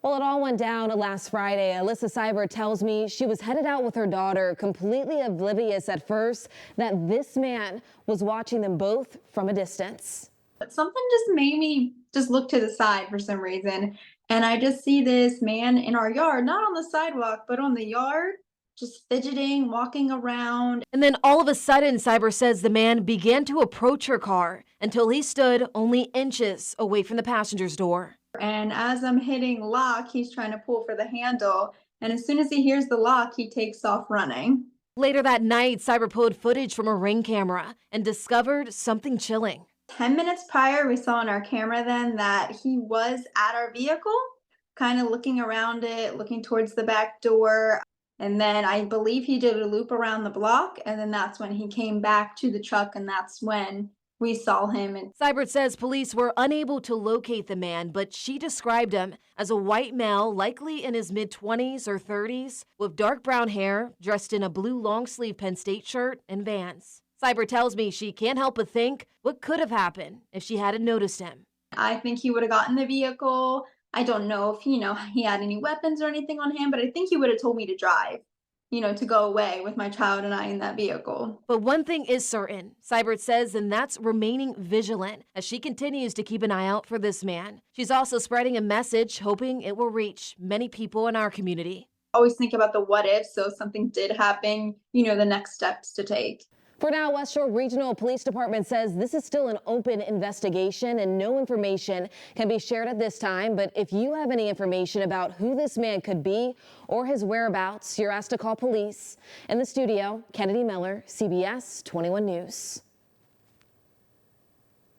Well, it all went down last Friday. Alyssa Seibert tells me she was headed out with her daughter, completely oblivious at first that this man was watching them both from a distance. But something just made me just look to the side for some reason. And I just see this man in our yard, not on the sidewalk, but on the yard, just fidgeting, walking around. And then all of a sudden, Cyber says the man began to approach her car until he stood only inches away from the passenger's door. And as I'm hitting lock, he's trying to pull for the handle. And as soon as he hears the lock, he takes off running. Later that night, Cyber pulled footage from a Ring camera and discovered something chilling. 10 minutes prior, we saw on our camera then that he was at our vehicle, kind of looking around it, looking towards the back door. And then I believe he did a loop around the block. And then that's when he came back to the truck. And that's when we saw him. And Seibert says police were unable to locate the man, but she described him as a white male, likely in his mid-20s or 30s, with dark brown hair, dressed in a blue long-sleeve Penn State shirt and Vans. Seibert tells me she can't help but think what could have happened if she hadn't noticed him. I think he would have gotten the vehicle. I don't know if, he had any weapons or anything on him, but I think he would have told me to drive, to go away with my child and I in that vehicle. But one thing is certain, Seibert says, and that's remaining vigilant as she continues to keep an eye out for this man. She's also spreading a message, hoping it will reach many people in our community. Always think about the what if, so if something did happen, the next steps to take. For now, West Shore Regional Police Department says this is still an open investigation and no information can be shared at this time. But if you have any information about who this man could be or his whereabouts, you're asked to call police. In the studio, Kennedy Miller, CBS 21 News.